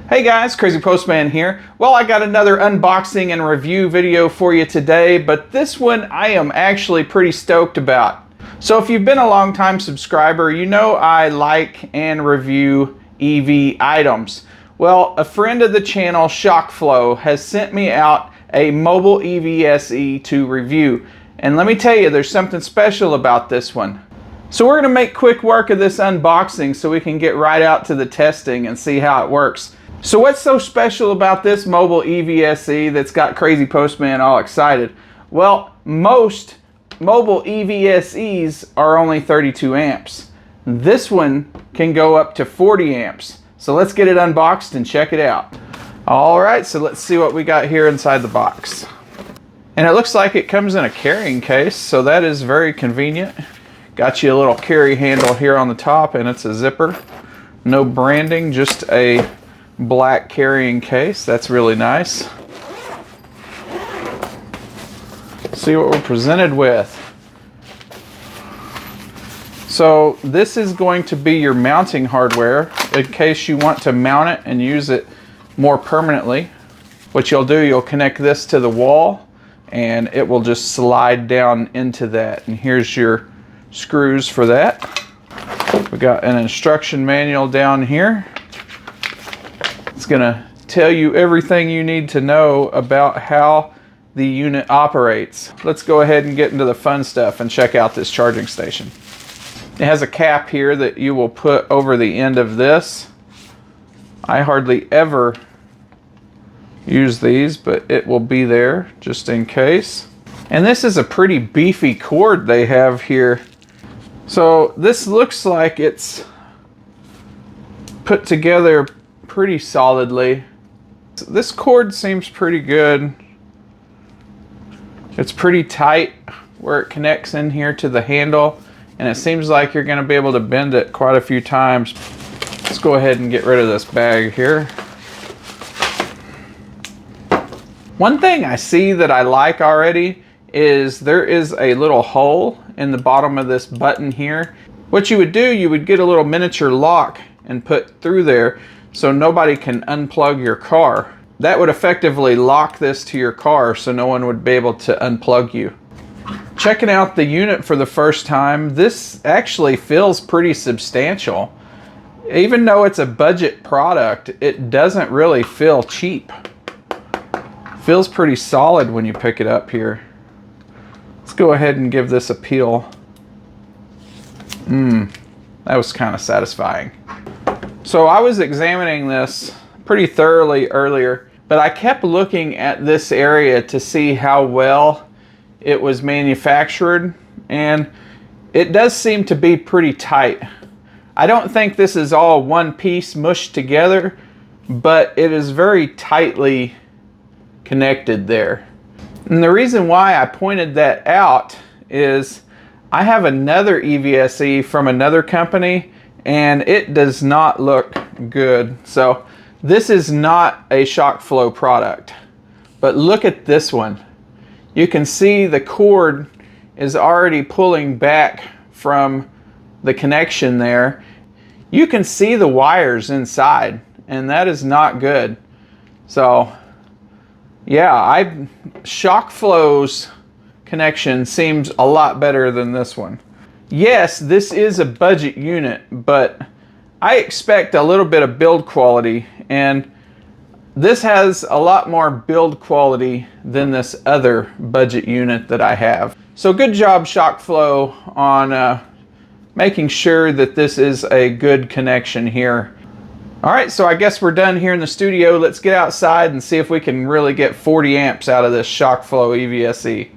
Hey guys, Crazy Postman here. Well, I got another unboxing and review video for you today, but this one I am actually pretty stoked about. So if you've been a long time subscriber, you know I like and review EV items. Well, a friend of the channel, Shockflo, has sent me out a mobile EVSE to review. And let me tell you, there's something special about this one. So we're gonna make quick work of this unboxing so we can get right out to the testing and see how it works. So what's so special about this mobile EVSE that's got Crazy Postman all excited? Well, most mobile EVSEs are only 32 amps. This one can go up to 40 amps. So let's get it unboxed and check it out. All right, so let's see what we got here inside the box. And it looks like it comes in a carrying case, so that is very convenient. Got you a little carry handle here on the top, and it's a zipper. No branding, just a black carrying case. That's really nice. See what we're presented with. So this is going to be your mounting hardware in case you want to mount it and use it more permanently. What you'll do, you'll connect this to the wall and it will just slide down into that. And here's your screws for that. We got an instruction manual down here. It's gonna tell you everything you need to know about how the unit operates. Let's go ahead and get into the fun stuff and check out this charging station. It has a cap here that you will put over the end of this. I hardly ever use these, but it will be there just in case. And this is a pretty beefy cord they have here. So this looks like it's put together pretty solidly. This cord seems pretty good. It's pretty tight where it connects in here to the handle, and it seems like you're going to be able to bend it quite a few times. Let's go ahead and get rid of this bag here. One thing I see that I like already is there is a little hole in the bottom of this button here. What you would do, you would get a little miniature lock and put through there so nobody can unplug your car. That would effectively lock this to your car so no one would be able to unplug you. Checking out the unit for the first time, this actually feels pretty substantial. Even though it's a budget product, it doesn't really feel cheap. Feels pretty solid when you pick it up here. Let's go ahead and give this a peel. That was kind of satisfying. So I was examining this pretty thoroughly earlier, but I kept looking at this area to see how well it was manufactured, and it does seem to be pretty tight. I don't think this is all one piece mushed together, but it is very tightly connected there. And the reason why I pointed that out is I have another EVSE from another company and it does not look good. So this is not a Shockflo product, but look at this one. You can see the cord is already pulling back from the connection there. You can see the wires inside, and that is not good. So yeah, Shockflo's connection seems a lot better than this one. Yes, this is a budget unit, but I expect a little bit of build quality, and this has a lot more build quality than this other budget unit that I have. So good job, Shockflo, on making sure that this is a good connection here. All right, so I guess we're done here in the studio. Let's get outside and see if we can really get 40 amps out of this Shockflo EVSE.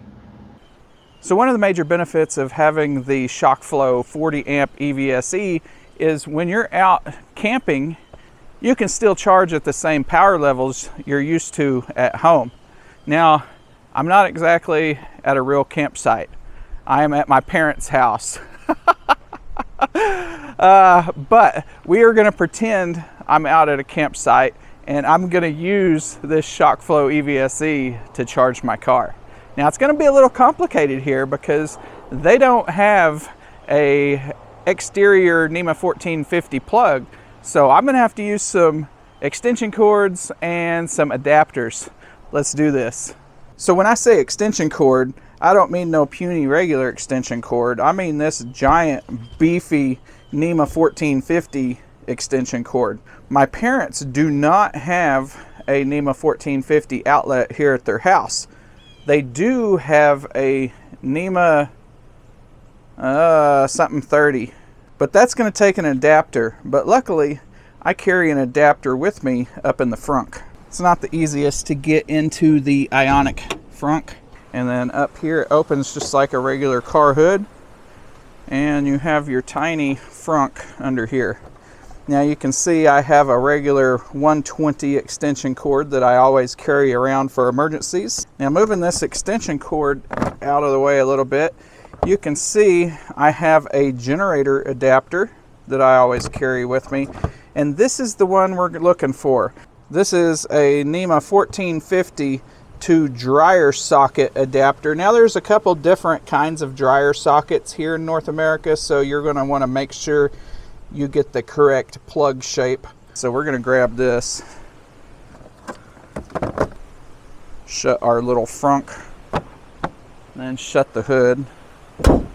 So one of the major benefits of having the Shockflo 40 amp EVSE is when you're out camping, you can still charge at the same power levels you're used to at home. Now, I'm not exactly at a real campsite. I am at my parents' house. But we are gonna pretend I'm out at a campsite, and I'm gonna use this Shockflo EVSE to charge my car. Now it's gonna be a little complicated here because they don't have a exterior NEMA 1450 plug, so I'm gonna have to use some extension cords and some adapters. Let's do this. So when I say extension cord, I don't mean no puny regular extension cord. I mean this giant beefy NEMA 1450 extension cord. My parents do not have a NEMA 1450 outlet here at their house. They do have a NEMA something 30, but that's going to take an adapter. But luckily I carry an adapter with me up in the frunk. It's not the easiest to get into the Ionic frunk. And then up here it opens just like a regular car hood, and you have your tiny frunk under here. Now you can see I have a regular 120 extension cord that I always carry around for emergencies. Now moving this extension cord out of the way a little bit, you can see I have a generator adapter that I always carry with me, and this is the one we're looking for. This is a NEMA 1450 to dryer socket adapter. Now there's a couple different kinds of dryer sockets here in North America, so you're going to want to make sure you get the correct plug shape. So we're going to grab this, shut our little frunk, then shut the hood. And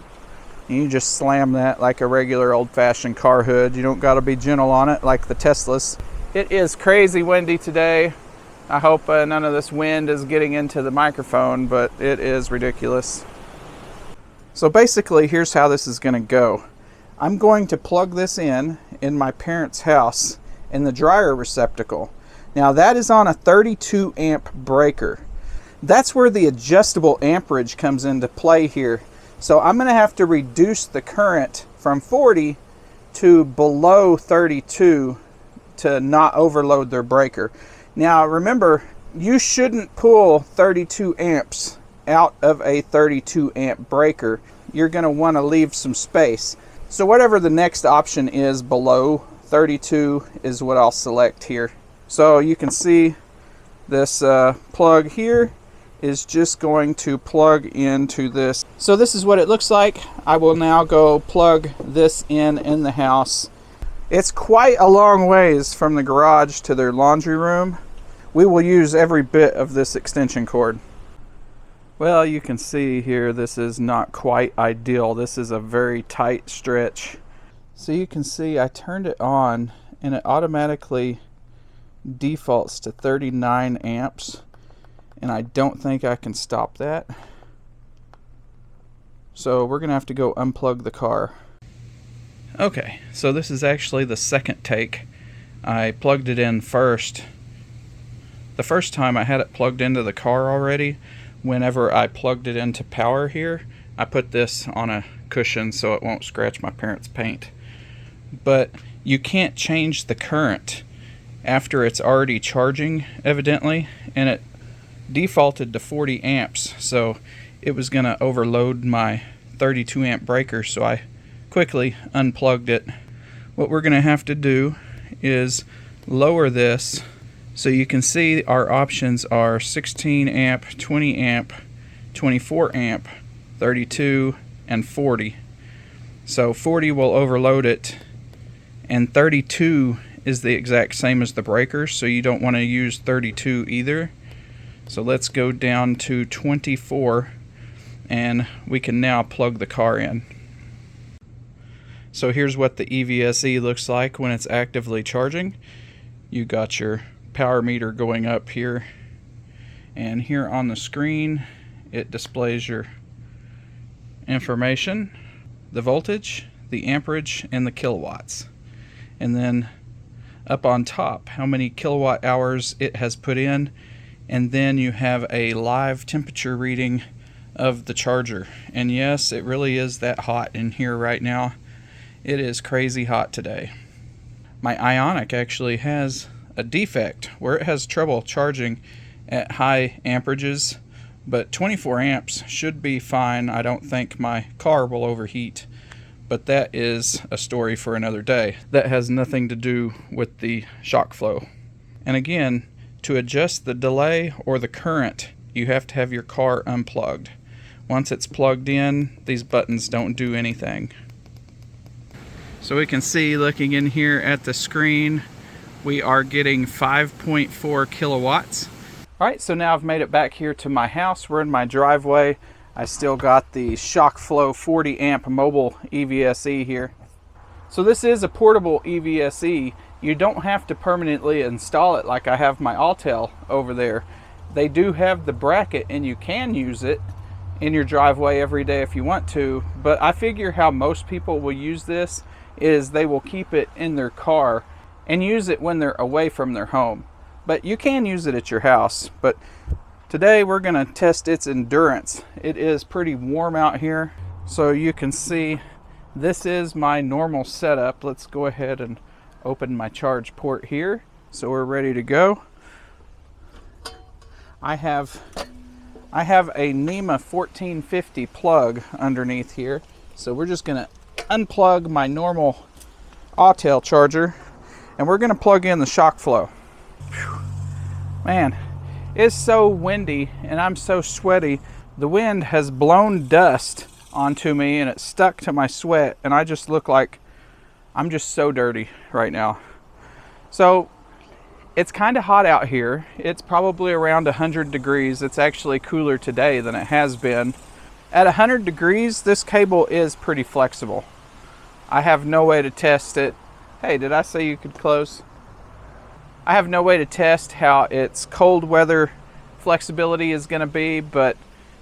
you just slam that like a regular old-fashioned car hood. You don't got to be gentle on it like the Teslas. It is crazy windy today. I hope none of this wind is getting into the microphone, but it is ridiculous. So basically, here's how this is going to go. I'm going to plug this in my parents' house in the dryer receptacle. Now that is on a 32 amp breaker. That's where the adjustable amperage comes into play here. So I'm going to have to reduce the current from 40 to below 32 to not overload their breaker. Now remember, you shouldn't pull 32 amps out of a 32 amp breaker. You're going to want to leave some space. So whatever the next option is below 32 is what I'll select here. So you can see this plug here is just going to plug into this. So this is what it looks like. I will now go plug this in the house. It's quite a long ways from the garage to their laundry room. We will use every bit of this extension cord. Well, you can see here this is not quite ideal. This is a very tight stretch. So you can see I turned it on and it automatically defaults to 39 amps, and I don't think I can stop that. So we're gonna have to go unplug the car. Okay, so this is actually the second take. I plugged it in first. The first time I had it plugged into the car already. Whenever I plugged it into power here, I put this on a cushion so it won't scratch my parents' paint. But you can't change the current after it's already charging, evidently, and it defaulted to 40 amps, so it was going to overload my 32 amp breaker, so I quickly unplugged it. What we're going to have to do is lower this. So you can see our options are 16 amp, 20 amp, 24 amp, 32, and 40. So 40 will overload it, and 32 is the exact same as the breakers, so you don't want to use 32 either. So let's go down to 24, and we can now plug the car in. So here's what the EVSE looks like when it's actively charging. You got your power meter going up here, and here on the screen it displays your information, the voltage, the amperage, and the kilowatts, and then up on top how many kilowatt hours it has put in, and then you have a live temperature reading of the charger. And yes, it really is that hot in here right now. It is crazy hot today. My Ionic actually has a defect where it has trouble charging at high amperages, but 24 amps should be fine. I don't think my car will overheat, but that is a story for another day. That has nothing to do with the Shockflo. And again, to adjust the delay or the current, you have to have your car unplugged. Once it's plugged in, these buttons don't do anything. So we can see, looking in here at the screen, we are getting 5.4 kilowatts. All right, so now I've made it back here to my house. We're in my driveway. I still got the Shockflo 40 amp mobile EVSE here. So this is a portable EVSE. You don't have to permanently install it like I have my Autel over there. They do have the bracket and you can use it in your driveway every day if you want to, but I figure how most people will use this is they will keep it in their car and use it when they're away from their home. But you can use it at your house. But today we're gonna test its endurance. It is pretty warm out here, so you can see this is my normal setup. Let's go ahead and open my charge port here so we're ready to go. I have a NEMA 1450 plug underneath here, so we're just gonna unplug my normal Autel charger and we're gonna plug in the Shockflo. Man, it's so windy and I'm so sweaty. The wind has blown dust onto me and it stuck to my sweat, and I just look like I'm just so dirty right now. So it's kind of hot out here. It's probably around 100 degrees. It's actually cooler today than it has been. At 100 degrees, this cable is pretty flexible. I have no way to test it. Hey, did I say you could close? I have no way to test how its cold weather flexibility is going to be, but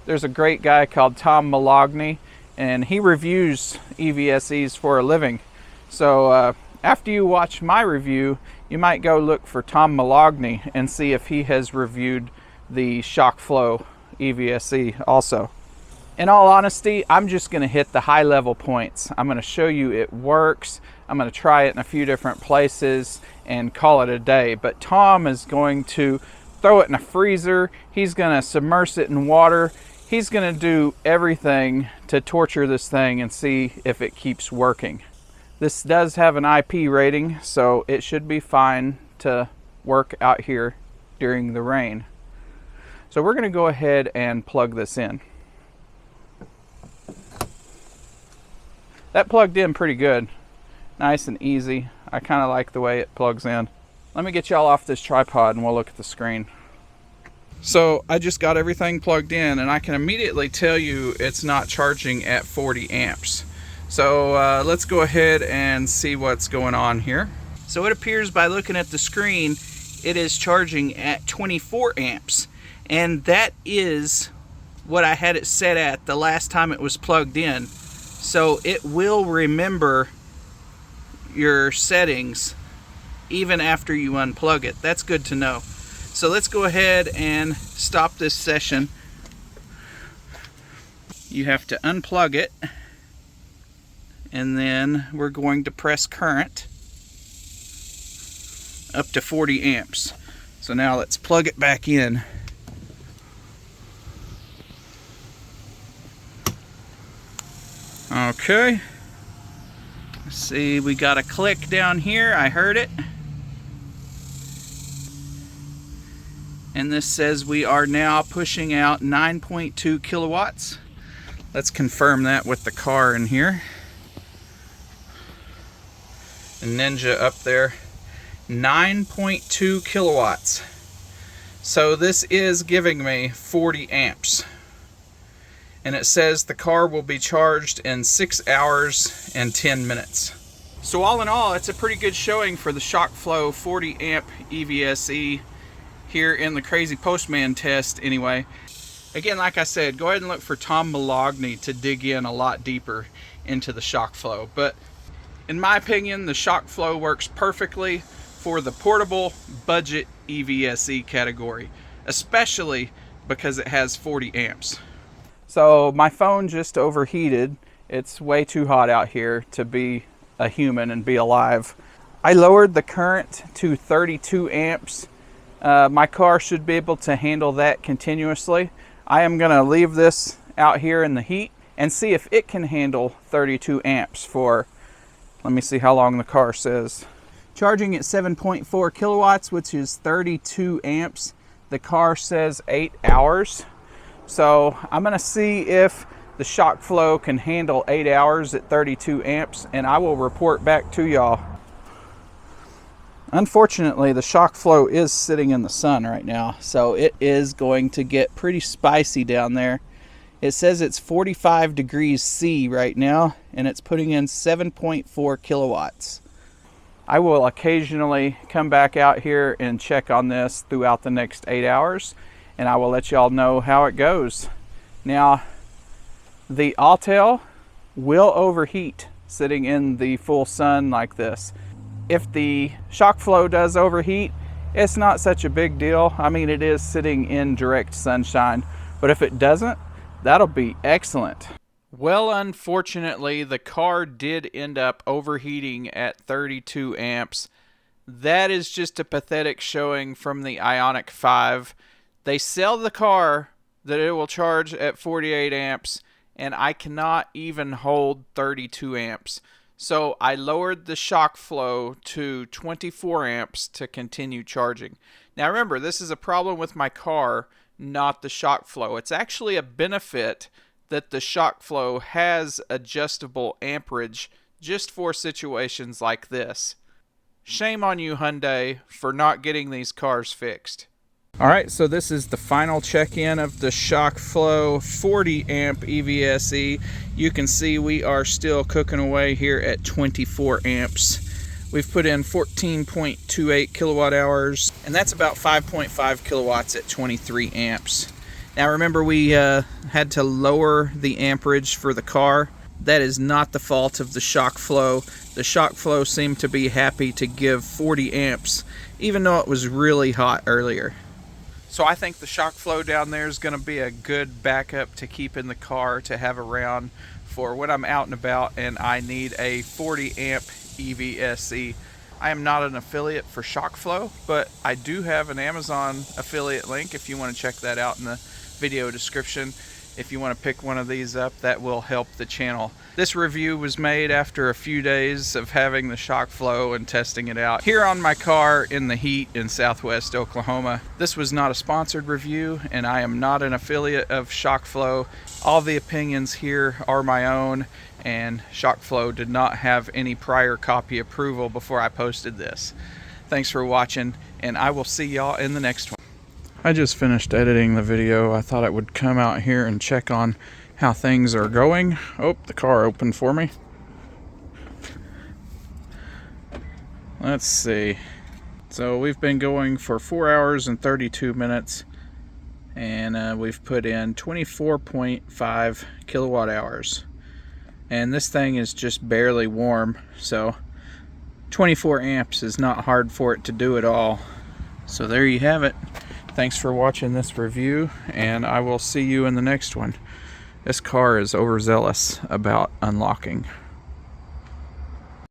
there's a great guy called Tom Malogny, and he reviews EVSEs for a living. So after you watch my review, you might go look for Tom Malogny and see if he has reviewed the Shockflo EVSE also. In all honesty, I'm just going to hit the high level points. I'm going to show you it works. I'm going to try it in a few different places and call it a day. But Tom is going to throw it in a freezer. He's going to submerge it in water. He's going to do everything to torture this thing and see if it keeps working. This does have an IP rating, so it should be fine to work out here during the rain. So we're going to go ahead and plug this in. That plugged in pretty good. Nice and easy. I kind of like the way it plugs in. Let me get y'all off this tripod and we'll look at the screen. So I just got everything plugged in and I can immediately tell you it's not charging at 40 amps. So let's go ahead and see what's going on here. So it appears by looking at the screen, it is charging at 24 amps. And that is what I had it set at the last time it was plugged in. So it will remember your settings even after you unplug it. That's good to know. So let's go ahead and stop this session. You have to unplug it, and then we're going to press current up to 40 amps. So now let's plug it back in. Okay, let's see, we got a click down here. I heard it. And this says we are now pushing out 9.2 kilowatts. Let's confirm that with the car in here. And Ninja up there, 9.2 kilowatts. So this is giving me 40 amps. And it says the car will be charged in 6 hours and 10 minutes. So all in all, it's a pretty good showing for the Shockflo 40 amp EVSE here in the Crazy Postman test anyway. Again, like I said, go ahead and look for Tom Malogny to dig in a lot deeper into the Shockflo. But in my opinion, the Shockflo works perfectly for the portable budget EVSE category, especially because it has 40 amps. So my phone just overheated. It's way too hot out here to be a human and be alive. I lowered the current to 32 amps. My car should be able to handle that continuously. I am going to leave this out here in the heat and see if it can handle 32 amps for, let me see how long the car says. Charging at 7.4 kilowatts, which is 32 amps. The car says 8 hours. So I'm going to see if the Shockflo can handle 8 hours at 32 amps, and I will report back to y'all. Unfortunately, the Shockflo is sitting in the sun right now, so it is going to get pretty spicy down there. It says it's 45 degrees C right now, and it's putting in 7.4 kilowatts. I will occasionally come back out here and check on this throughout the next 8 hours, and I will let y'all know how it goes. Now, the Autel will overheat sitting in the full sun like this. If the Shockflo does overheat, it's not such a big deal. I mean, it is sitting in direct sunshine, but if it doesn't, that'll be excellent. Well, unfortunately, the car did end up overheating at 32 amps. That is just a pathetic showing from the Ioniq 5. They sell the car that it will charge at 48 amps, and I cannot even hold 32 amps. So I lowered the Shockflo to 24 amps to continue charging. Now remember, this is a problem with my car, not the Shockflo. It's actually a benefit that the Shockflo has adjustable amperage just for situations like this. Shame on you, Hyundai, for not getting these cars fixed. Alright, so this is the final check-in of the Shockflo 40 amp EVSE. You can see we are still cooking away here at 24 amps. We've put in 14.28 kilowatt hours, and that's about 5.5 kilowatts at 23 amps. Now remember, we had to lower the amperage for the car. That is not the fault of the Shockflo. The Shockflo seemed to be happy to give 40 amps, even though it was really hot earlier. So I think the Shockflo down there is going to be a good backup to keep in the car to have around for when I'm out and about and I need a 40 amp EVSE. I am not an affiliate for Shockflo, but I do have an Amazon affiliate link if you want to check that out in the video description. If you want to pick one of these up, that will help the channel. This review was made after a few days of having the Shockflo and testing it out here on my car in the heat in Southwest Oklahoma. This was not a sponsored review, and I am not an affiliate of Shockflo. All the opinions here are my own, and Shockflo did not have any prior copy approval before I posted this. Thanks for watching, and I will see y'all in the next one. I just finished editing the video. I thought I would come out here and check on how things are going. Oh, the car opened for me. Let's see. So we've been going for 4 hours and 32 minutes, and we've put in 24.5 kilowatt hours. And this thing is just barely warm, so 24 amps is not hard for it to do at all. So there you have it. Thanks for watching this review, and I will see you in the next one. This car is overzealous about unlocking.